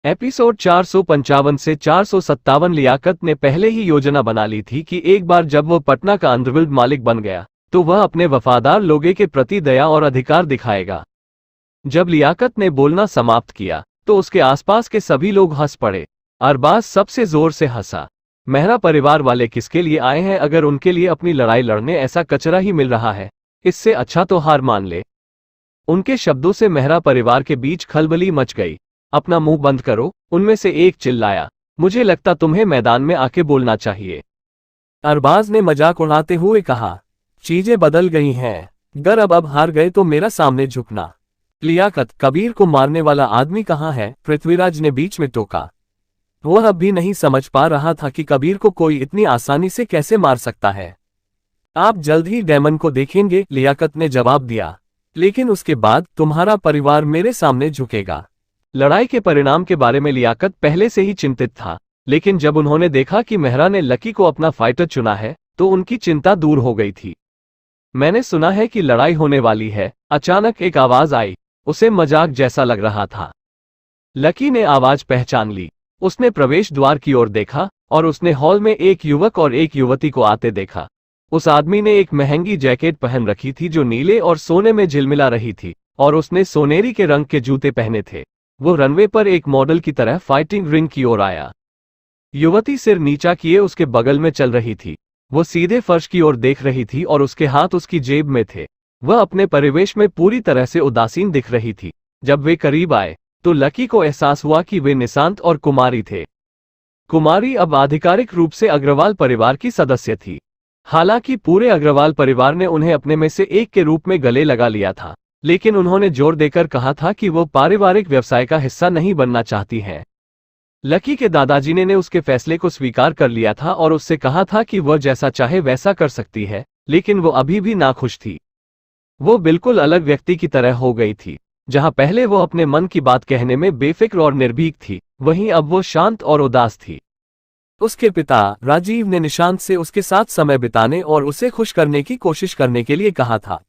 Episode 455 से 457। लियाकत ने पहले ही योजना बना ली थी कि एक बार जब वो पटना का अंडरवर्ल्ड मालिक बन गया तो वह अपने वफादार लोगों के प्रति दया और अधिकार दिखाएगा। जब लियाकत ने बोलना समाप्त किया तो उसके आसपास के सभी लोग हंस पड़े। अरबाज सबसे जोर से हंसा। मेहरा परिवार वाले किसके लिए आए हैं? अगर उनके लिए अपनी लड़ाई लड़ने ऐसा कचरा ही मिल रहा है, इससे अच्छा तो हार मान ले। उनके शब्दों से मेहरा परिवार के बीच खलबली मच गई। अपना मुंह बंद करो, उनमें से एक चिल्लाया। मुझे लगता तुम्हें मैदान में आके बोलना चाहिए। अरबाज ने मजाक उड़ाते हुए कहा, चीजें बदल गई हैं। अगर अब हार गए तो मेरा सामने झुकना। लियाकत, कबीर को मारने वाला आदमी कहाँ है? पृथ्वीराज ने बीच में टोका। वह अब भी नहीं समझ पा रहा था कि कबीर को कोई इतनी आसानी से कैसे मार सकता है। आप जल्द ही डेमन को देखेंगे, लियाकत ने जवाब दिया, लेकिन उसके बाद तुम्हारा परिवार मेरे सामने झुकेगा। लड़ाई के परिणाम के बारे में लियाकत पहले से ही चिंतित था, लेकिन जब उन्होंने देखा कि मेहरा ने लकी को अपना फाइटर चुना है तो उनकी चिंता दूर हो गई थी। मैंने सुना है कि लड़ाई होने वाली है, अचानक एक आवाज आई। उसे मजाक जैसा लग रहा था। लकी ने आवाज पहचान ली। उसने प्रवेश द्वार की ओर देखा और उसने हॉल में एक युवक और एक युवती को आते देखा। उस आदमी ने एक महंगी जैकेट पहन रखी थी जो नीले और सोने में झिलमिला रही थी, और उसने सोनेरी के रंग के जूते पहने थे। वो रनवे पर एक मॉडल की तरह फाइटिंग रिंग की ओर आया। युवती सिर नीचा किए उसके बगल में चल रही थी। वो सीधे फर्श की ओर देख रही थी और उसके हाथ उसकी जेब में थे। वह अपने परिवेश में पूरी तरह से उदासीन दिख रही थी। जब वे करीब आए तो लकी को एहसास हुआ कि वे निशांत और कुमारी थे। कुमारी अब आधिकारिक रूप से अग्रवाल परिवार की सदस्य थी। हालांकि पूरे अग्रवाल परिवार ने उन्हें अपने में से एक के रूप में गले लगा लिया था, लेकिन उन्होंने जोर देकर कहा था कि वो पारिवारिक व्यवसाय का हिस्सा नहीं बनना चाहती हैं। लकी के दादाजी ने उसके फैसले को स्वीकार कर लिया था और उससे कहा था कि वह जैसा चाहे वैसा कर सकती है, लेकिन वो अभी भी नाखुश थी। वो बिल्कुल अलग व्यक्ति की तरह हो गई थी। जहां पहले वो अपने मन की बात कहने में बेफिक्र और निर्भीक थी, वहीं अब वो शांत और उदास थी। उसके पिता राजीव ने निशांत से उसके साथ समय बिताने और उसे खुश करने की कोशिश करने के लिए कहा था।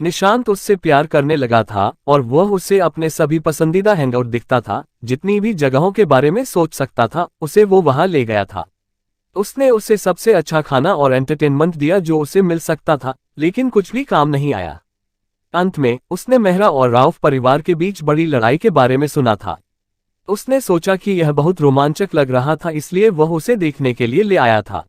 निशांत उससे प्यार करने लगा था और वह उसे अपने सभी पसंदीदा हैंगआउट दिखता था। जितनी भी जगहों के बारे में सोच सकता था उसे वो वहां ले गया था। उसने उसे सबसे अच्छा खाना और एंटरटेनमेंट दिया जो उसे मिल सकता था, लेकिन कुछ भी काम नहीं आया। अंत में उसने मेहरा और राउफ परिवार के बीच बड़ी लड़ाई के बारे में सुना था। उसने सोचा कि यह बहुत रोमांचक लग रहा था, इसलिए वह उसे देखने के लिए ले आया था।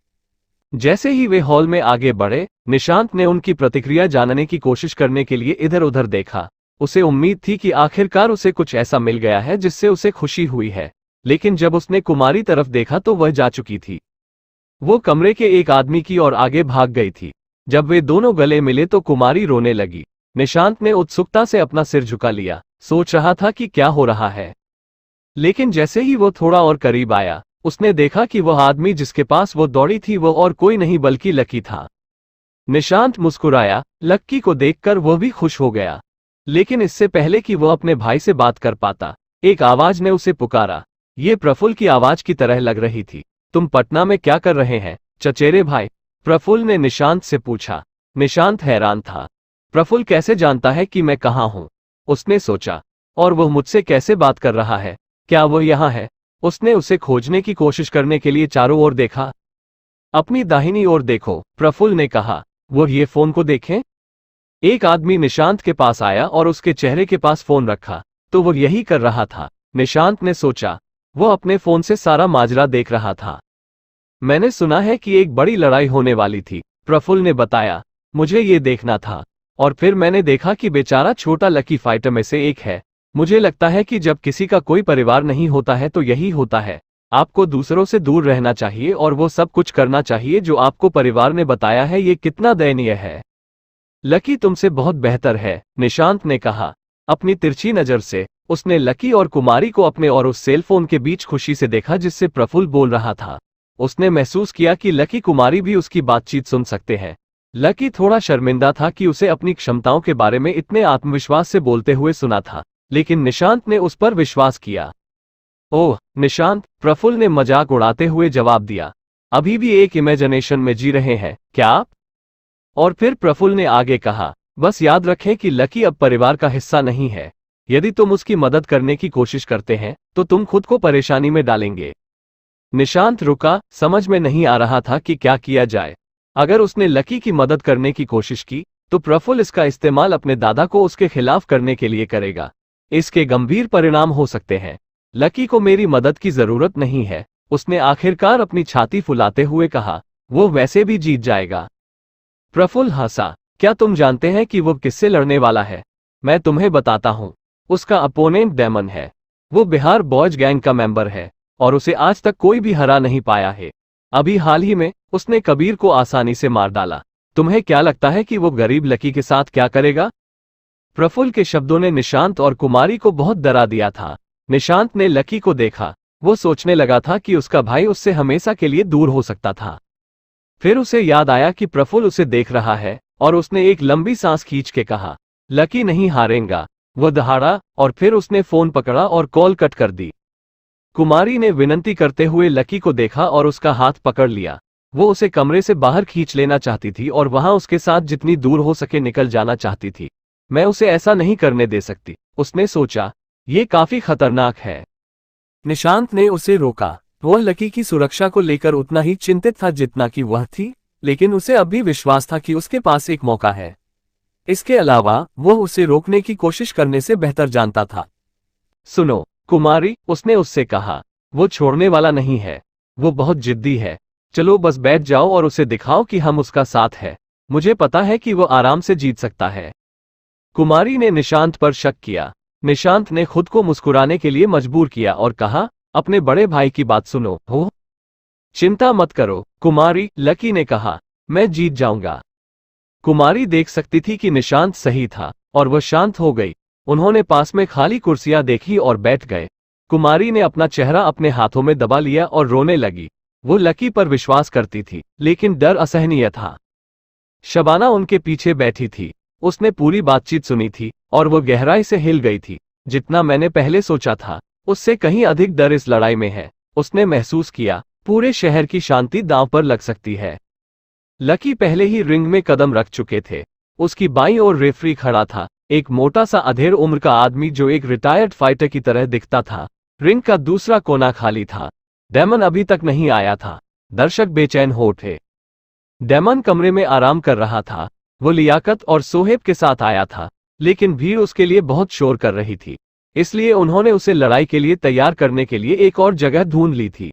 जैसे ही वे हॉल में आगे बढ़े, निशांत ने उनकी प्रतिक्रिया जानने की कोशिश करने के लिए इधर उधर देखा। उसे उम्मीद थी कि आखिरकार उसे कुछ ऐसा मिल गया है जिससे उसे खुशी हुई है, लेकिन जब उसने कुमारी तरफ देखा तो वह जा चुकी थी। वो कमरे के एक आदमी की ओर आगे भाग गई थी। जब वे दोनों गले मिले तो कुमारी रोने लगी। निशांत ने उत्सुकता से अपना सिर झुका लिया, सोच रहा था कि क्या हो रहा है। लेकिन जैसे ही वो थोड़ा और करीब आया, उसने देखा कि वह आदमी जिसके पास वो दौड़ी थी वो और कोई नहीं बल्कि लकी था। निशांत मुस्कुराया। लक्की को देखकर वह भी खुश हो गया, लेकिन इससे पहले कि वह अपने भाई से बात कर पाता, एक आवाज ने उसे पुकारा। ये प्रफुल्ल की आवाज की तरह लग रही थी। तुम पटना में क्या कर रहे हैं चचेरे भाई? प्रफुल्ल ने निशांत से पूछा। निशांत हैरान था। प्रफुल्ल कैसे जानता है कि मैं कहाँ हूँ? उसने सोचा। और वह मुझसे कैसे बात कर रहा है? क्या वह यहाँ है? उसने उसे खोजने की कोशिश करने के लिए चारों ओर देखा। अपनी दाहिनी ओर देखो, प्रफुल्ल ने कहा। वह ये फोन को देखें। एक आदमी निशांत के पास आया और उसके चेहरे के पास फोन रखा, तो वह यही कर रहा था। निशांत ने सोचा। वह अपने फोन से सारा माजरा देख रहा था। मैंने सुना है कि एक बड़ी लड़ाई होने वाली थी, प्रफुल्ल ने बताया। मुझे ये देखना था, और फिर मैंने देखा कि बेचारा छोटा लकी फाइटर में से एक है। मुझे लगता है कि जब किसी का कोई परिवार नहीं होता है तो यही होता है। आपको दूसरों से दूर रहना चाहिए और वो सब कुछ करना चाहिए जो आपको परिवार ने बताया है। ये कितना दयनीय है। लकी तुमसे बहुत बेहतर है, निशांत ने कहा। अपनी तिरछी नजर से उसने लकी और कुमारी को अपने और उस सेलफोन के बीच खुशी से देखा जिससे प्रफुल्ल बोल रहा था। उसने महसूस किया कि लकी कुमारी भी उसकी बातचीत सुन सकते हैं। लकी थोड़ा शर्मिंदा था कि उसे अपनी क्षमताओं के बारे में इतने आत्मविश्वास से बोलते हुए सुना था, लेकिन निशांत ने उस पर विश्वास किया। ओह निशांत, प्रफुल्ल ने मजाक उड़ाते हुए जवाब दिया। अभी भी एक इमेजिनेशन में जी रहे हैं क्या आप? और फिर प्रफुल्ल ने आगे कहा, बस याद रखें कि लकी अब परिवार का हिस्सा नहीं है। यदि तुम उसकी मदद करने की कोशिश करते हैं तो तुम खुद को परेशानी में डालेंगे। निशांत रुका, समझ में नहीं आ रहा था कि क्या किया जाए। अगर उसने लकी की मदद करने की कोशिश की तो प्रफुल्ल इसका इस्तेमाल अपने दादा को उसके खिलाफ करने के लिए करेगा। इसके गंभीर परिणाम हो सकते हैं। लकी को मेरी मदद की जरूरत नहीं है, उसने आखिरकार अपनी छाती फुलाते हुए कहा। वो वैसे भी जीत जाएगा। प्रफुल्ल हंसा। क्या तुम जानते हैं कि वो किससे लड़ने वाला है? मैं तुम्हें बताता हूं। उसका अपोनेंट डेमन है। वो बिहार बॉयज गैंग का मेंबर है और उसे आज तक कोई भी हरा नहीं पाया है। अभी हाल ही में उसने कबीर को आसानी से मार डाला। तुम्हें क्या लगता है कि वो गरीब लकी के साथ क्या करेगा? प्रफुल्ल के शब्दों ने निशांत और कुमारी को बहुत डरा दिया था। निशांत ने लकी को देखा। वो सोचने लगा था कि उसका भाई उससे हमेशा के लिए दूर हो सकता था। फिर उसे याद आया कि प्रफुल्ल उसे देख रहा है और उसने एक लंबी सांस खींच के कहा, लकी नहीं हारेगा। वो दहाड़ा और फिर उसने फोन पकड़ा और कॉल कट कर दी। कुमारी ने विनती करते हुए लकी को देखा और उसका हाथ पकड़ लिया। वो उसे कमरे से बाहर खींच लेना चाहती थी और वहां उसके साथ जितनी दूर हो सके निकल जाना चाहती थी। मैं उसे ऐसा नहीं करने दे सकती, उसने सोचा। ये काफी खतरनाक है। निशांत ने उसे रोका। वह लकी की सुरक्षा को लेकर उतना ही चिंतित था जितना कि वह थी, लेकिन उसे अब भी विश्वास था कि उसके पास एक मौका है। इसके अलावा वह उसे रोकने की कोशिश करने से बेहतर जानता था। सुनो कुमारी, उसने उससे कहा, वो छोड़ने वाला नहीं है। वो बहुत जिद्दी है। चलो बस बैठ जाओ और उसे दिखाओ कि हम उसका साथ है। मुझे पता है कि वो आराम से जीत सकता है। कुमारी ने निशांत पर शक किया। निशांत ने खुद को मुस्कुराने के लिए मजबूर किया और कहा, अपने बड़े भाई की बात सुनो। हो चिंता मत करो कुमारी, लकी ने कहा, मैं जीत जाऊंगा। कुमारी देख सकती थी कि निशांत सही था और वह शांत हो गई। उन्होंने पास में खाली कुर्सियां देखी और बैठ गए। कुमारी ने अपना चेहरा अपने हाथों में दबा लिया और रोने लगी। वो लकी पर विश्वास करती थी, लेकिन डर असहनीय था। शबाना उनके पीछे बैठी थी। उसने पूरी बातचीत सुनी थी और वो गहराई से हिल गई थी। जितना मैंने पहले सोचा था, उससे कहीं अधिक डर इस लड़ाई में है। उसने महसूस किया, पूरे शहर की शांति दांव पर लग सकती है। लकी पहले ही रिंग में कदम रख चुके थे। उसकी बाईं ओर रेफरी खड़ा था, एक मोटा सा अधेड़ उम्र का आदमी जो एक रिटायर्ड फाइटर की तरह दिखता था। रिंग का दूसरा कोना खाली था। डेमन अभी तक नहीं आया था। दर्शक बेचैन हो थे। डेमन कमरे में आराम कर रहा था। वो लियाकत और सोहेब के साथ आया था, लेकिन भीड़ उसके लिए बहुत शोर कर रही थी, इसलिए उन्होंने उसे लड़ाई के लिए तैयार करने के लिए एक और जगह ढूंढ ली थी।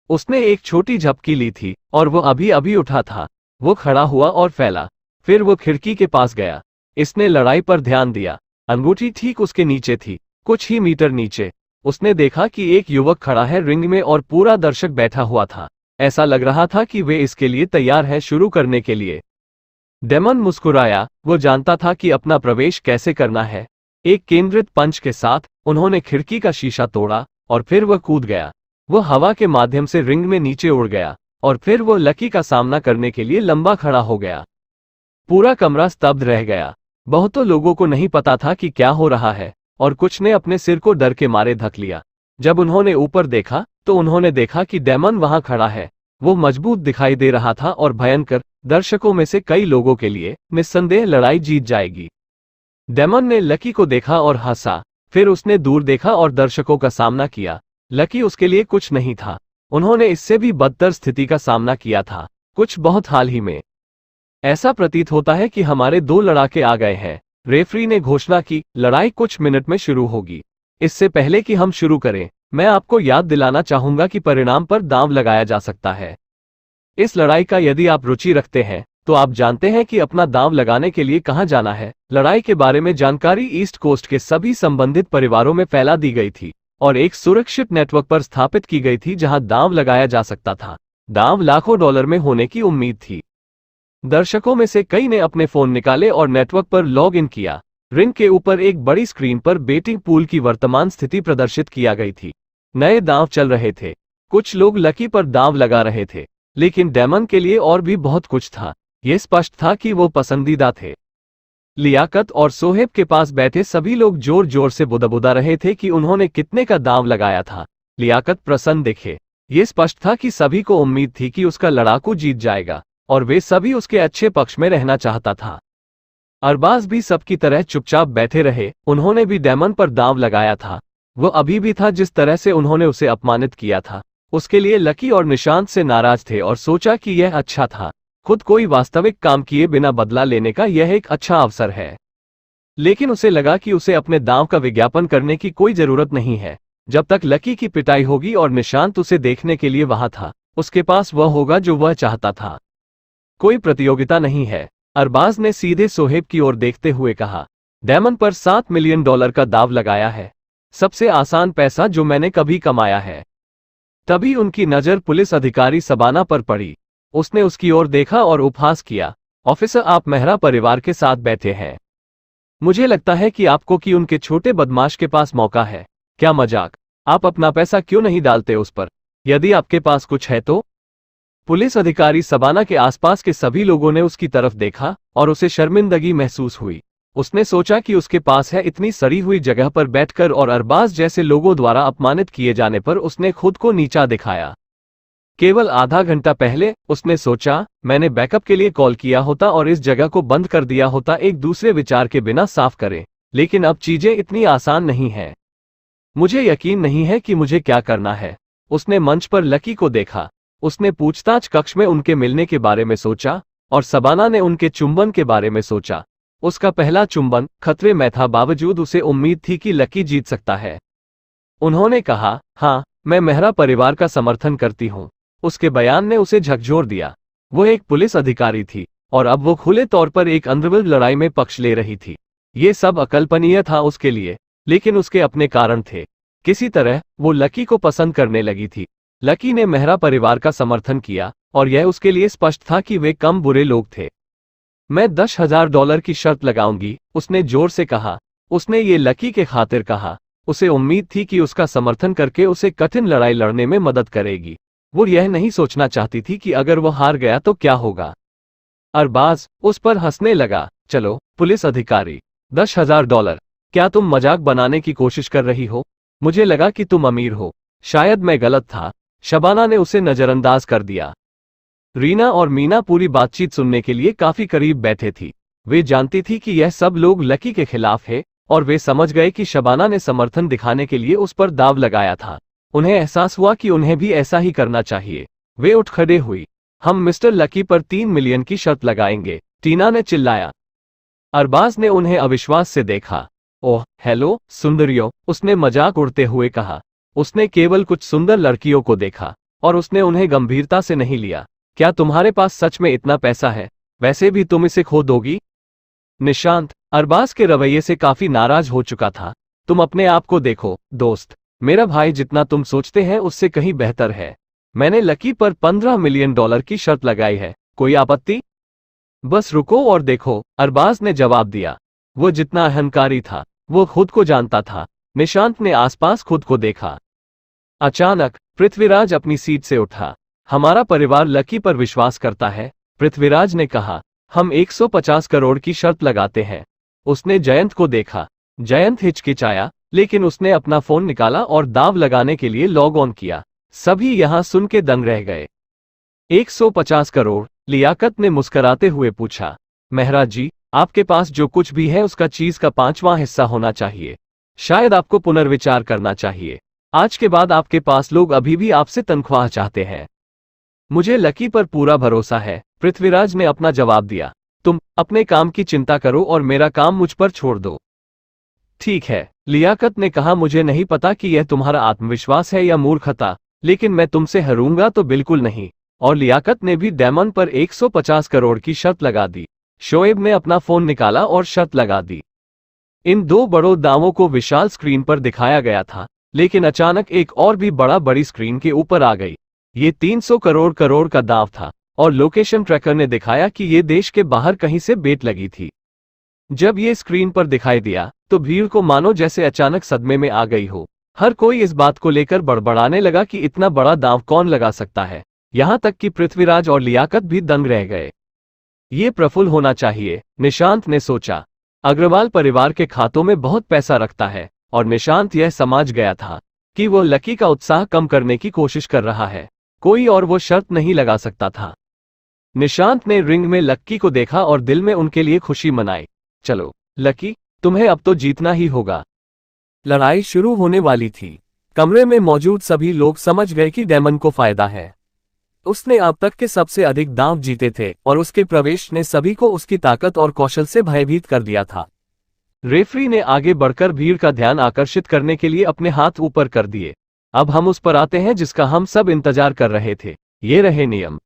उसने एक छोटी झपकी ली थी और वो अभी अभी उठा था। वो खड़ा हुआ और फैला। फिर वो खिड़की के पास गया। इसने लड़ाई पर ध्यान दिया। अंगूठी ठीक उसके नीचे थी, कुछ ही मीटर नीचे। उसने देखा कि एक युवक खड़ा है रिंग में और पूरा दर्शक बैठा हुआ था। ऐसा लग रहा था कि वे इसके लिए तैयार है शुरू करने के लिए। डेमन मुस्कुराया। वो जानता था कि अपना प्रवेश कैसे करना है। एक केंद्रित पंच के साथ उन्होंने खिड़की का शीशा तोड़ा और फिर वह कूद गया। वो हवा के माध्यम से रिंग में नीचे उड़ गया और फिर वो लकी का सामना करने के लिए लंबा खड़ा हो गया। पूरा कमरा स्तब्ध रह गया। बहुतों लोगों को नहीं पता था कि क्या हो रहा है और कुछ ने अपने सिर को डर के मारे ढक लिया। जब उन्होंने ऊपर देखा तो उन्होंने देखा कि डेमन वहां खड़ा है। वो मजबूत दिखाई दे रहा था और भयंकर। दर्शकों में से कई लोगों के लिए निस्संदेह लड़ाई जीत जाएगी। डेमन ने लकी को देखा और हंसा। फिर उसने दूर देखा और दर्शकों का सामना किया। लकी उसके लिए कुछ नहीं था। उन्होंने इससे भी बदतर स्थिति का सामना किया था, कुछ बहुत हाल ही में। ऐसा प्रतीत होता है कि हमारे दो लड़ाके आ गए हैं। रेफरी ने घोषणा की, लड़ाई कुछ मिनट में शुरू होगी। इससे पहले कि हम शुरू करें, मैं आपको याद दिलाना चाहूंगा कि परिणाम पर दांव लगाया जा सकता है। इस लड़ाई का यदि आप रुचि रखते हैं तो आप जानते हैं कि अपना दांव लगाने के लिए कहां जाना है। लड़ाई के बारे में जानकारी ईस्ट कोस्ट के सभी संबंधित परिवारों में फैला दी गई थी और एक सुरक्षित नेटवर्क पर स्थापित की गई थी जहां दांव लगाया जा सकता था। दांव लाखों डॉलर में होने की उम्मीद थी। दर्शकों में से कई ने अपने फोन निकाले और नेटवर्क पर लॉग इन किया। रिंग के ऊपर एक बड़ी स्क्रीन पर बेटिंग पूल की वर्तमान स्थिति प्रदर्शित किया गई थी। नए दांव चल रहे थे। कुछ लोग लकी पर दांव लगा रहे थे, लेकिन डेमन के लिए और भी बहुत कुछ था। यह स्पष्ट था कि वो पसंदीदा थे। लियाकत और सोहेब के पास बैठे सभी लोग जोर जोर से बुदबुदा रहे थे कि उन्होंने कितने का दांव लगाया था। लियाकत प्रसन्न दिखे। ये स्पष्ट था कि सभी को उम्मीद थी कि उसका लड़ाकू जीत जाएगा और वे सभी उसके अच्छे पक्ष में रहना चाहता था। अरबाज भी सबकी तरह चुपचाप बैठे रहे। उन्होंने भी डेमन पर दांव लगाया था। वो अभी भी था जिस तरह से उन्होंने उसे अपमानित किया था। उसके लिए लकी और निशांत से नाराज थे और सोचा कि यह अच्छा था। खुद कोई वास्तविक काम किए बिना बदला लेने का यह एक अच्छा अवसर है। लेकिन उसे लगा कि उसे अपने दांव का विज्ञापन करने की कोई जरूरत नहीं है। जब तक लकी की पिटाई होगी और निशांत उसे देखने के लिए वहां था, उसके पास वह होगा जो वह चाहता था। कोई प्रतियोगिता नहीं है। अरबाज ने सीधे सोहेब की ओर देखते हुए कहा, डेमन पर $7 मिलियन का दाव लगाया है। सबसे आसान पैसा जो मैंने कभी कमाया है। तभी उनकी नजर पुलिस अधिकारी शबाना पर पड़ी। उसने उसकी ओर देखा और उपहास किया, ऑफिसर, आप मेहरा परिवार के साथ बैठे हैं। मुझे लगता है कि आपको कि उनके छोटे बदमाश के पास मौका है। क्या मजाक? आप अपना पैसा क्यों नहीं डालते उस पर, यदि आपके पास कुछ है तो? पुलिस अधिकारी शबाना के आसपास के सभी लोगों ने उसकी तरफ देखा और उसे शर्मिंदगी महसूस हुई। उसने सोचा कि उसके पास है इतनी सड़ी हुई जगह पर बैठकर और अरबाज जैसे लोगों द्वारा अपमानित किए जाने पर उसने खुद को नीचा दिखाया। केवल आधा घंटा पहले उसने सोचा, मैंने बैकअप के लिए कॉल किया होता और इस जगह को बंद कर दिया होता, एक दूसरे विचार के बिना साफ करें। लेकिन अब चीजें इतनी आसान नहीं हैं। मुझे यकीन नहीं है कि मुझे क्या करना है। उसने मंच पर लकी को देखा। उसने पूछताछ कक्ष में उनके मिलने के बारे में सोचा और शबाना ने उनके चुंबन के बारे में सोचा। उसका पहला चुंबन खतरे में था, बावजूद उसे उम्मीद थी कि लकी जीत सकता है। उन्होंने कहा, हाँ, मैं मेहरा परिवार का समर्थन करती हूँ। उसके बयान ने उसे झकझोर दिया। वो एक पुलिस अधिकारी थी और अब वो खुले तौर पर एक अंडरवर्ल्ड लड़ाई में पक्ष ले रही थी। ये सब अकल्पनीय था उसके लिए, लेकिन उसके अपने कारण थे। किसी तरह वो लकी को पसंद करने लगी थी। लकी ने मेहरा परिवार का समर्थन किया और यह उसके लिए स्पष्ट था कि वे कम बुरे लोग थे। मैं $10,000 की शर्त लगाऊंगी, उसने जोर से कहा। उसने ये लकी के खातिर कहा। उसे उम्मीद थी कि उसका समर्थन करके उसे कठिन लड़ाई लड़ने में मदद करेगी। वो यह नहीं सोचना चाहती थी कि अगर वो हार गया तो क्या होगा। अरबाज उस पर हंसने लगा। चलो पुलिस अधिकारी, $10,000। क्या तुम मजाक बनाने की कोशिश कर रही हो? मुझे लगा कि तुम अमीर हो। शायद मैं गलत था। शबाना ने उसे नजरअंदाज कर दिया। रीना और मीना पूरी बातचीत सुनने के लिए काफी करीब बैठे थी। वे जानती थी कि यह सब लोग लकी के खिलाफ है और वे समझ गए कि शबाना ने समर्थन दिखाने के लिए उस पर दाव लगाया था। उन्हें एहसास हुआ कि उन्हें भी ऐसा ही करना चाहिए। वे उठ खड़े हुई। हम मिस्टर लकी पर 3 मिलियन की शर्त लगाएंगे, टीना ने चिल्लाया। अरबाज ने उन्हें अविश्वास से देखा। ओह हेलो सुंदरियों, उसने मजाक उड़ते हुए कहा। उसने केवल कुछ सुंदर लड़कियों को देखा और उसने उन्हें गंभीरता से नहीं लिया। क्या तुम्हारे पास सच में इतना पैसा है? वैसे भी तुम इसे खो दोगी? निशांत अरबाज के रवैये से काफी नाराज हो चुका था। तुम अपने आप को देखो दोस्त, मेरा भाई जितना तुम सोचते हैं उससे कहीं बेहतर है। मैंने लकी पर $15 मिलियन की शर्त लगाई है। कोई आपत्ति? बस रुको और देखो, अरबाज ने जवाब दिया। वो जितना अहंकारी था वो खुद को जानता था। निशांत ने आसपास खुद को देखा। अचानक पृथ्वीराज अपनी सीट से उठा। हमारा परिवार लकी पर विश्वास करता है, पृथ्वीराज ने कहा। हम 150 करोड़ की शर्त लगाते हैं। उसने जयंत को देखा। जयंत हिचकिचाया, लेकिन उसने अपना फोन निकाला और दाव लगाने के लिए लॉग ऑन किया। सभी यहां सुन के दंग रह गए। 150 करोड़, लियाकत ने मुस्कुराते हुए पूछा। मेहरा जी, आपके पास जो कुछ भी है उसका चीज का 5वां हिस्सा होना चाहिए। शायद आपको पुनर्विचार करना चाहिए। आज के बाद आपके पास लोग अभी भी आपसे तनख्वाह चाहते हैं। मुझे लकी पर पूरा भरोसा है, पृथ्वीराज ने अपना जवाब दिया। तुम अपने काम की चिंता करो और मेरा काम मुझ पर छोड़ दो। ठीक है, लियाकत ने कहा। मुझे नहीं पता कि यह तुम्हारा आत्मविश्वास है या मूर्खता, लेकिन मैं तुमसे हारूंगा तो बिल्कुल नहीं। और लियाकत ने भी डेमन पर 150 करोड़ की शर्त लगा दी। शोएब ने अपना फोन निकाला और शर्त लगा दी। इन दो बड़ों दावों को विशाल स्क्रीन पर दिखाया गया था, लेकिन अचानक एक और भी बड़ी स्क्रीन के ऊपर आ गई। ये 300 करोड़ का दाव था और लोकेशन ट्रैकर ने दिखाया कि ये देश के बाहर कहीं से बेट लगी थी। जब ये स्क्रीन पर दिखाई दिया तो भीड़ को मानो जैसे अचानक सदमे में आ गई हो। हर कोई इस बात को लेकर बड़बड़ाने लगा कि इतना बड़ा दांव कौन लगा सकता है। यहां तक कि पृथ्वीराज और लियाकत भी दंग रह गए। ये प्रफुल्ल होना चाहिए, निशांत ने सोचा। अग्रवाल परिवार के खातों में बहुत पैसा रखता है और निशांत यह समझ गया था कि वो लकी का उत्साह कम करने की कोशिश कर रहा है। कोई और वो शर्त नहीं लगा सकता था। निशांत ने रिंग में लक्की को देखा और दिल में उनके लिए खुशी मनाई। चलो लकी, तुम्हें अब तो जीतना ही होगा। लड़ाई शुरू होने वाली थी। कमरे में मौजूद सभी लोग समझ गए कि डेमन को फायदा है। उसने अब तक के सबसे अधिक दांव जीते थे और उसके प्रवेश ने सभी को उसकी ताकत और कौशल से भयभीत कर दिया था। रेफरी ने आगे बढ़कर भीड़ का ध्यान आकर्षित करने के लिए अपने हाथ ऊपर कर दिए। अब हम उस पर आते हैं जिसका हम सब इंतजार कर रहे थे। ये रहे नियम।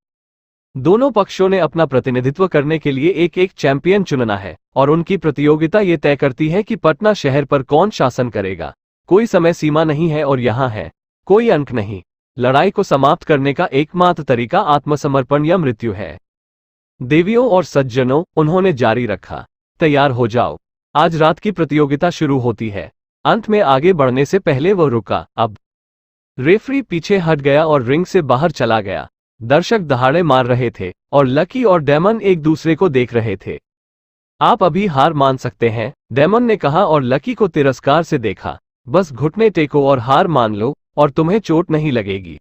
दोनों पक्षों ने अपना प्रतिनिधित्व करने के लिए एक एक चैंपियन चुनना है और उनकी प्रतियोगिता ये तय करती है कि पटना शहर पर कौन शासन करेगा। कोई समय सीमा नहीं है और यहाँ है कोई अंक नहीं। लड़ाई को समाप्त करने का एकमात्र तरीका आत्मसमर्पण या मृत्यु है। देवियों और सज्जनों, उन्होंने जारी रखा, तैयार हो जाओ, आज रात की प्रतियोगिता शुरू होती है। अंत में आगे बढ़ने से पहले वो रुका। अब रेफरी पीछे हट गया और रिंग से बाहर चला गया। दर्शक दहाड़े मार रहे थे और लकी और डेमन एक दूसरे को देख रहे थे। आप अभी हार मान सकते हैं, डेमन ने कहा और लकी को तिरस्कार से देखा। बस घुटने टेको और हार मान लो और तुम्हें चोट नहीं लगेगी।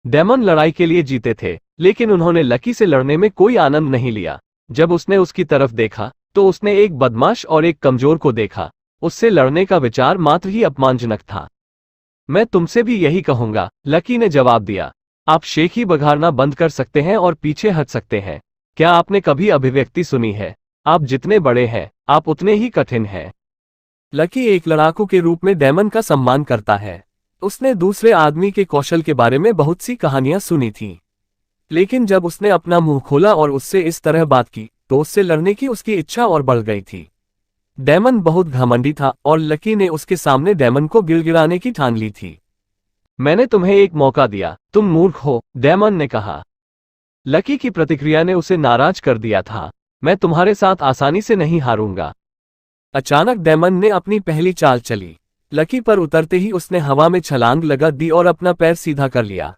डेमन लड़ाई के लिए जीते थे, लेकिन उन्होंने लकी से लड़ने में कोई आनंद नहीं लिया। जब उसने उसकी तरफ देखा तो उसने एक बदमाश और एक कमजोर को देखा। उससे लड़ने का विचार मात्र ही अपमानजनक था। मैं तुमसे भी यही कहूंगा, लकी ने जवाब दिया। आप शेखी बघाड़ना बंद कर सकते हैं और पीछे हट सकते हैं। क्या आपने कभी अभिव्यक्ति सुनी है? आप जितने बड़े हैं, आप उतने ही कठिन हैं। लकी एक लड़ाकू के रूप में डेमन का सम्मान करता है। उसने दूसरे आदमी के कौशल के बारे में बहुत सी कहानियां सुनी थीं। लेकिन जब उसने अपना मुंह खोला और उससे इस तरह बात की तो उससे लड़ने की उसकी इच्छा और बढ़ गई थी। डेमन बहुत घमंडी था और लकी ने उसके सामने डेमन को गिड़गिड़ाने की ठान ली थी। मैंने तुम्हें एक मौका दिया, तुम मूर्ख हो, डेमन ने कहा। लकी की प्रतिक्रिया ने उसे नाराज कर दिया था। मैं तुम्हारे साथ आसानी से नहीं हारूंगा। अचानक डेमन ने अपनी पहली चाल चली। लकी पर उतरते ही उसने हवा में छलांग लगा दी और अपना पैर सीधा कर लिया।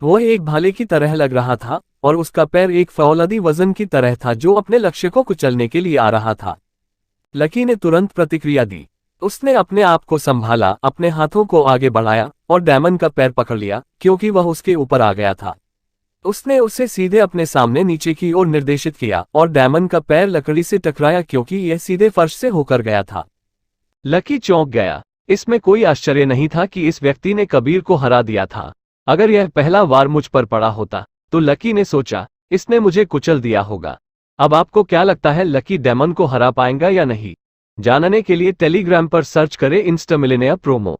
वो एक भाले की तरह लग रहा था और उसका पैर एक फौलादी वजन की तरह था जो अपने लक्ष्य को कुचलने के लिए आ रहा था। लकी ने तुरंत प्रतिक्रिया दी। उसने अपने आप को संभाला, अपने हाथों को आगे बढ़ाया और डेमन का पैर पकड़ लिया क्योंकि वह उसके ऊपर आ गया था। उसने उसे सीधे अपने सामने नीचे की ओर निर्देशित किया और डेमन का पैर लकड़ी से टकराया क्योंकि यह सीधे फर्श से होकर गया था। लकी चौंक गया। इसमें कोई आश्चर्य नहीं था कि इस व्यक्ति ने कबीर को हरा दिया था। अगर यह पहला वार मुझ पर पड़ा होता तो लकी ने सोचा, इसने मुझे कुचल दिया होगा। अब आपको क्या लगता है, लकी डेमन को हरा पाएगा या नहीं? जानने के लिए टेलीग्राम पर सर्च करें इंस्टा मिलियनेयर प्रोमो।